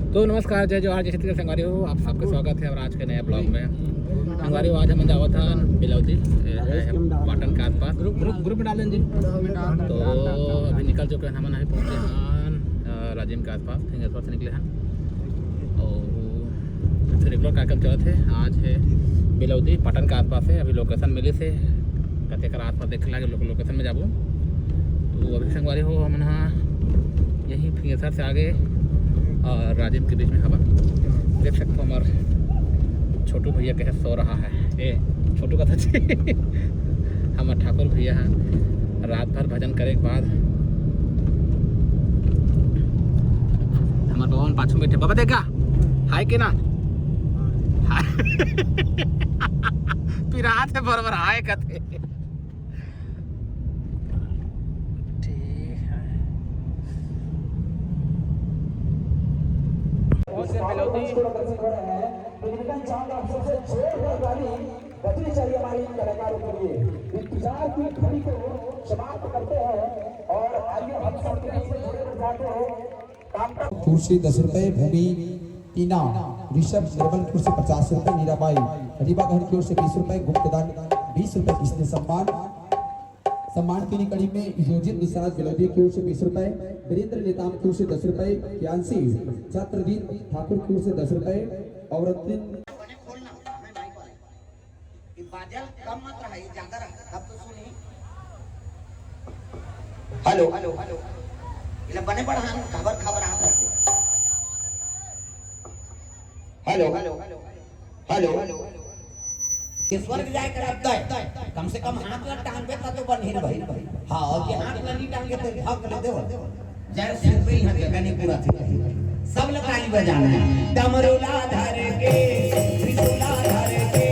तो नमस्कार, जय जवाहर, जय छत्तीसगढ़ संगवारी हो। आप सबका स्वागत है और आज के नए ब्लॉग में संगवारी हो। आज हम जावा था बिलौती पाटन के आसपास ग्रुप में डालें जी। तो अभी निकल चुके हैं, हम अभी पहुँचे हैं राजिम के आसपास, सिंगेश्वर से निकले हैं और रेगुलर कार्यक्रम चलते थे। आज है बिलौती पाटन के आसपास है। अभी लोकेशन मिली से कते कर आसपास देख लगे लोकेशन में जाबो। तो अभी संगवारी हो हम यहीं सिंगेश्वर से आगे और राजिम के बीच में हवा देख सकते हो। हमारे छोटू भैया कैसे सो रहा है। ए छोटू का था हमारे ठाकुर भैया हैं। रात भर भजन करे के बाद हमारे बाबा पाछू बैठे। बाबा देखा हाय के ना पिरात है बराबर हाय कथे। इंतजार की घड़ी को समाप्त करते हैं और आइए हम सब जाते हैं। कुर्सी 10 रुपए, भूमि टीना ऋषभ निर्मल की ओर से 50 रुपए, नीराबाई रीबागढ़ की ओर से 20 रुपए, गुप्तदान 20 रुपए, इसने सम्मान की कड़ी में योजित निषाद बिलौदी की ओर से 20 रुपए, वीरेंद्र नेताम की ओर से 10 रुपए, ज्ञानसी छात्रदीप ठाकुर की ओर से 10 रुपए और बाजल कम मत रहा, ज्यादा रहा तब तो सुनी। हेलो हेलो हेलो इला बने बढ़ान खबर आप रखते। हेलो हेलो हेलो हेलो स्वर्ग जाए कर अब तय कम से कम हाथ ला टांग पे तो बन ही भाई। हां और ये हाथ ला नहीं टांगे तो भाग ले देव जय सिंह पे यहां के गनी पूरा थी। सब लोग ताली बजाना है। डमरूला धर के त्रिशूला धर के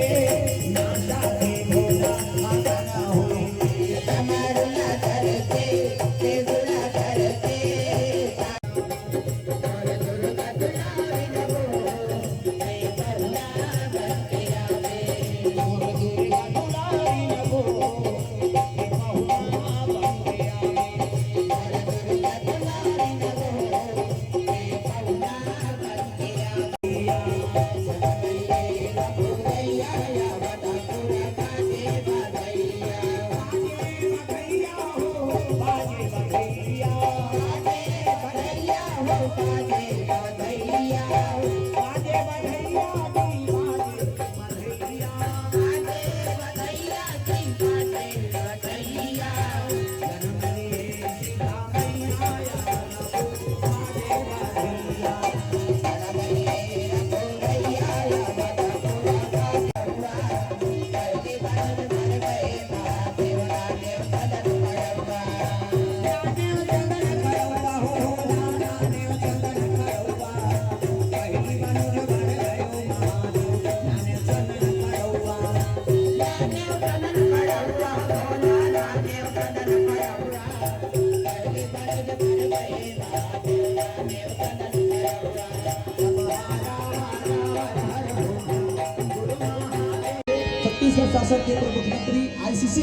छत्तीसगढ़ शासन केंद्र मुख्यमंत्री आईसीसी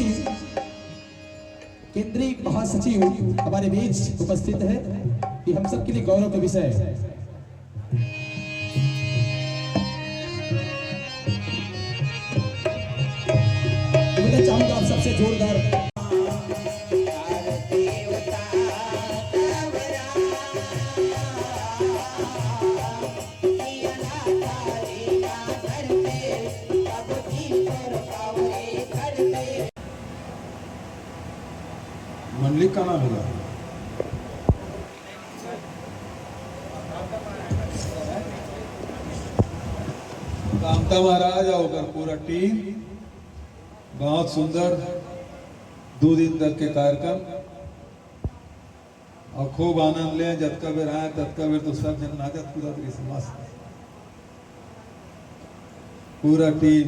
केंद्रीय महासचिव हमारे बीच उपस्थित है। ये हम सब के लिए गौरव का विषय है। मैं चाहूंगा आप सबसे जोरदार मंडली का नाम होगा कामता महाराज और पूरा टीम बहुत सुंदर 2 दिन तक के कार्यक्रम और खूब आनंद लें। जब का बेर आए तब का बेर तो सब जन नाचत कूदत मस्त पूरा टीम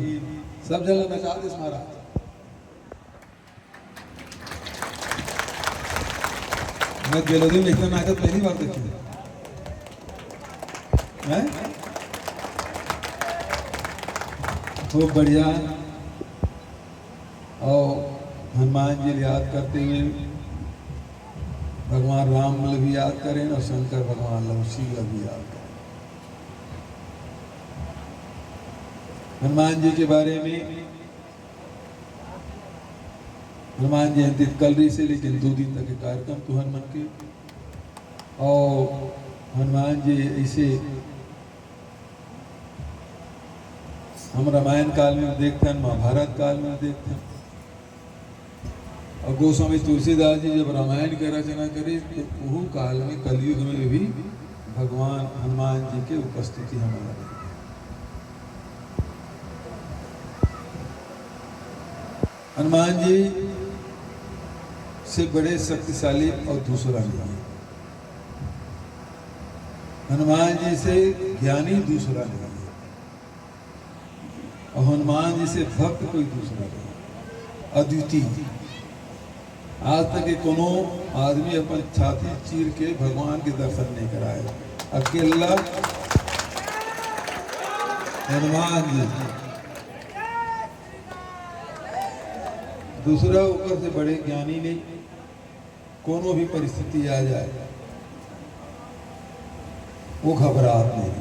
सब जन नचा दे महाराज। मैं बिलौदी में इतना नाचत पहली बार देखी है। खूब बढ़िया। और हनुमान जी याद करते हुए भगवान राम भी याद करें और शंकर भगवान शिव भी याद करें। हनुमान जी के बारे में, हनुमान जयंती कल रही से, लेकिन 2 दिन तक के कार्यक्रम तो हनुमान के। और हनुमान जी ऐसे हम रामायण काल में देखते हैं, महाभारत काल में देखते हैं। और गोस्वामी तुलसीदास जी जब रामायण का रचना करे तो वो काल में कलयुग में भी भगवान हनुमान जी के उपस्थिति हमारे। हनुमान जी से बड़े शक्तिशाली और दूसरा नहीं है। हनुमान जी से ज्ञानी दूसरा नहीं है, और हनुमान जी से भक्त कोई दूसरा नहीं, अद्वितीय। आज तक कोनो आदमी अपन छाती चीर के भगवान के दर्शन नहीं कराए, अकेला हनुमान जी। दूसरा ऊपर से बड़े ज्ञानी नहीं, कोनो भी परिस्थिति आ जाए वो घबराहट नहीं।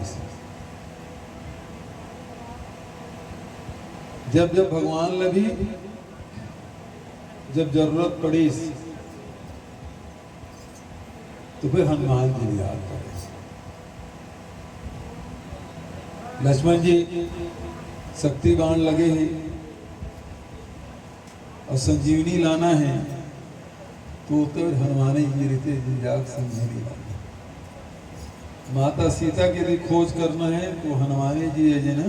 जब जब भगवान लभी, जब जरूरत पड़ी तो फिर हनुमान जी याद करे। लक्ष्मण जी शक्ति बाण लगे हैं और संजीवनी लाना है, तो हनुमान जी रहते जाग संजीवनी लाना। माता सीता के लिए खोज करना है तो हनुमान जी है ना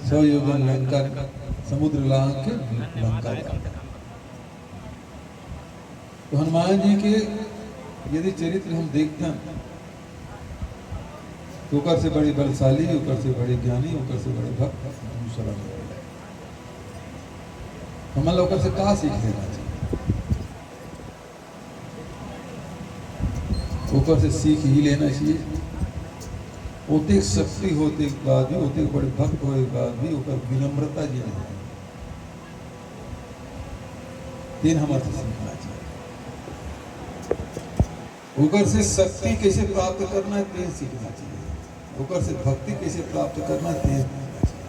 100 योजन लंका समुद्र लांग के लंका जाता। तो हनुमान जी के यदि चरित्र हम देखते हैं तो ऊपर से बड़े बलशाली, ऊपर से बड़े ज्ञानी, ऊपर से बड़े भक्त, दूसरा हम लोग से कहा सीख लेना चाहिए। ऊपर से सीख ही लेना चाहिए। होते शक्ति होते के बाद भी, होते बड़े भक्त होने के बाद भी ऊपर विनम्रता जी नहीं, तीन हमारे सीखना चाहिए। ऊपर से शक्ति कैसे प्राप्त करना है तीन सीखना चाहिए। ऊपर से भक्ति कैसे प्राप्त करना है तीन सीखना चाहिए।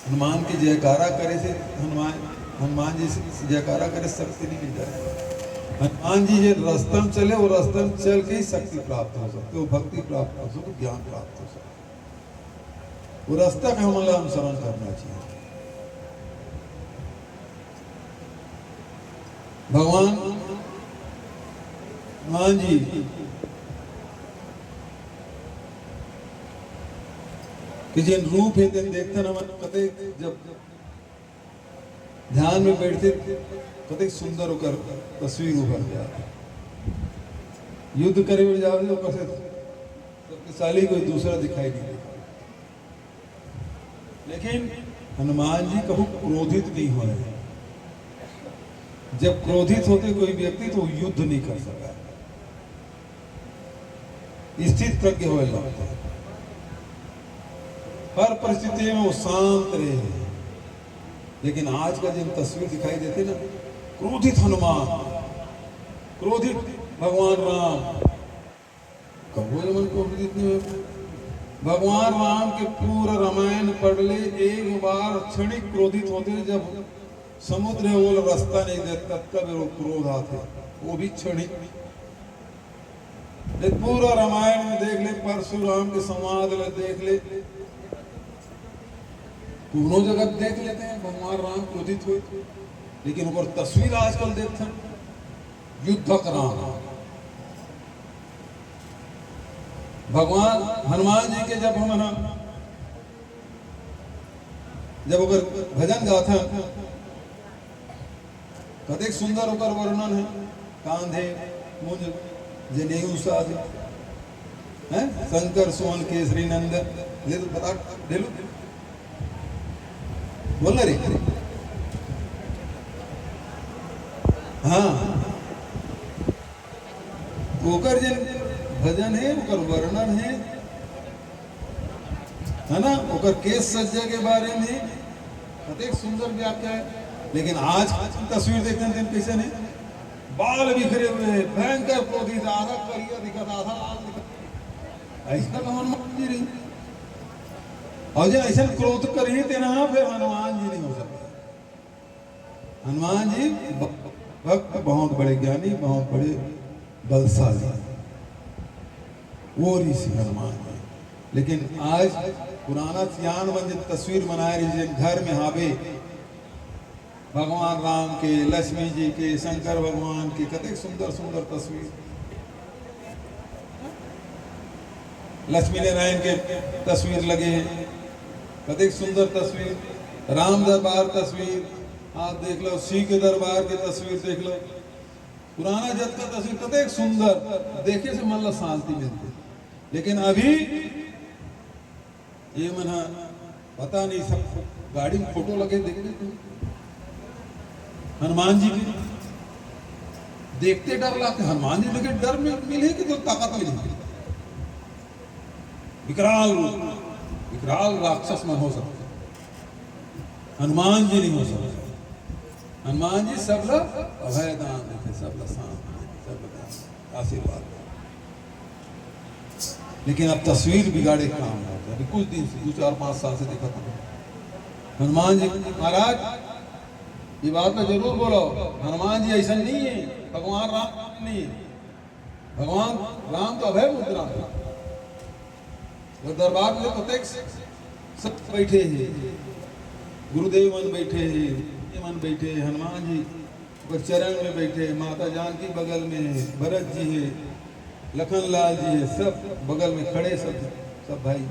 हनुमान की जयकारा करे से हनुमान जी से जयकारा करे शक्ति नहीं मिल जाए। हनुमान जी जो रास्तम चले वो रास्तम चल के ही शक्ति प्राप्त हो सकती, वो भक्ति प्राप्त हो सकती, ज्ञान प्राप्त हो सकती। वो रास्ता का हमारा अनुसरण करना चाहिए। भगवान हनुमान जी कि जिन रूप है दिन देखते ना मन कते जब ध्यान में बैठते कते सुंदर होकर तस्वीर उभर जाए। युद्ध करे हुए जाओ ऊपर से शक्तिशाली कोई दूसरा दिखाई नहीं देता। लेकिन हनुमान जी कभी क्रोधित नहीं हुए। जब क्रोधित होते कोई व्यक्ति तो युद्ध नहीं कर सका, स्थित प्रज्ञ हुए लगते हैं। हर परिस्थिति में वो शांत रहे। लेकिन आज का जिन तस्वीर दिखाई देते ना, क्रोधित हनुमान, क्रोधित भगवान राम, कबूल मन क्रोधित नहीं हुए। भगवान राम के पूरा रामायण पढ़ ले, एक बार क्षणिक क्रोधित होते जब समुद्र वो रास्ता नहीं देता तब वो क्रोध आते, वो भी क्षणिक। पूरा रामायण में देख ले, परशुराम के संवाद देख ले, दोनों जगत देख लेते हैं भगवान राम क्रोधित हुए। लेकिन ऊपर तस्वीर आजकल देखते हैं युद्धक राम। भगवान हनुमान जी के जब हम जब अगर भजन गाते हैं कतेक सुंदर होकर वर्णन है। कांधे मुझ जनेऊ साध है शंकर सोहन केसरी नंदन। ले तो बता ले लो, बोल रे। हाँ, ओकर जन भजन है, ओकर वर्णन है ना, ओकर केस सज्जा के बारे में कतेक सुंदर व्याख्या है। लेकिन आज तस्वीर देखते हैं कैसे नहीं, बाल बिखरे हुए, भयंकर क्रोधित, आधा करिया दिखा, आधा लाल दिखा। ऐसा तो हनुमान जी नहीं। और जो ऐसा क्रोध करी तेना फिर हनुमान जी नहीं हो सकते। हनुमान जी भक्त बहुत बड़े ज्ञानी, बहुत बड़े बलशाली, वो ऋषि हनुमान जी। लेकिन आज पुराना सियान मंदिर तस्वीर बनाए रही घर में हावे भगवान राम के, लक्ष्मी जी के, शंकर भगवान के कतई सुंदर सुंदर तस्वीर, लक्ष्मी नारायण के तस्वीर लगे हैं, कतई सुंदर तस्वीर, राम दरबार तस्वीर आप देख लो, सिंह के दरबार की तस्वीर देख लो, पुराना जग का तस्वीर कतई सुंदर, देखे से मन ला शांति मिलती। लेकिन अभी ये मना पता नहीं, सब गाड़ी में फोटो लगे देख लेते हनुमान जी की, देखते डर लगता। हनुमान जी लेकिन डर मिले कि तो ताकत मिली, विकराल विकराल राक्षस में हो सकते, हनुमान जी नहीं हो सकते। हनुमान जी सब लोग अभय दान देते, सब लोग सब आशीर्वाद। लेकिन अब तस्वीर बिगाड़े काम होता है। अभी कुछ दिन से 2-4-5 साल से देखा था हनुमान जी महाराज, ये बात में जरूर बोलो, हनुमान जी ऐसा नहीं है, भगवान राम नहीं है। भगवान राम तो अभय मुद्रा है, वो दरबार में प्रत्येक सब बैठे हैं, गुरुदेव मन बैठे हैं, मन बैठे, हनुमान जी वो चरण में बैठे, माता जानकी बगल में, भरत जी है, लखन लाल जी है, सब बगल में खड़े, सब भाई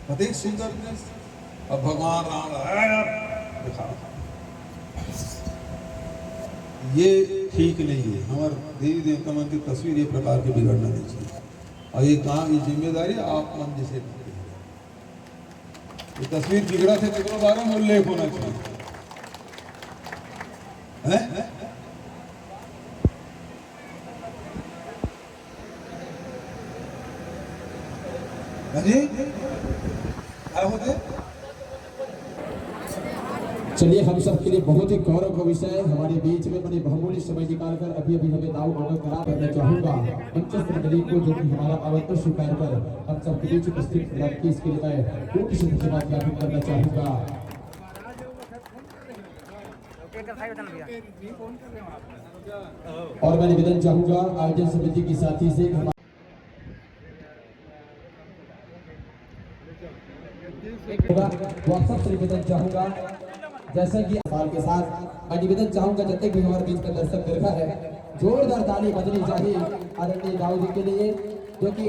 प्रत्येक सुंदर। अब भगवान राम दिखा, ये ठीक नहीं है। हमारे देवी देवता मन की तस्वीर ये प्रकार के बिगड़ना नहीं चाहिए, और ये काम, ये जिम्मेदारी आप मन जैसे ये तस्वीर बिगड़ा थे तो बारे में उल्लेख होना चाहिए है? अजी क्या होते? चलिए, हम सब के लिए बहुत ही गौरव का विषय है, हमारे बीच में बड़े बहुमूल्य समय निकालकर अभी मैं दाव ऑर्डर करा करना चाहूंगा मंचस्थ मंडली को, जो कि हमारा आमंत्रण स्वीकार कर हम सब के बीच उपस्थित प्रदान की, इसके लिए मैं कोटि से धन्यवाद ज्ञापित करना चाहूंगा। और मैं निवेदन चाहूंगा आयोजन समिति की साथी से व्हाट्सएप से निवेदन चाहूंगा, जैसे कि साल के साथ मैं निवेदन चाहूंगा जब तक भी हमारे बीच का दर्शक दीर्घा है, जोरदार ताली बजनी चाहिए आदरणीय दाऊ जी के लिए, जो कि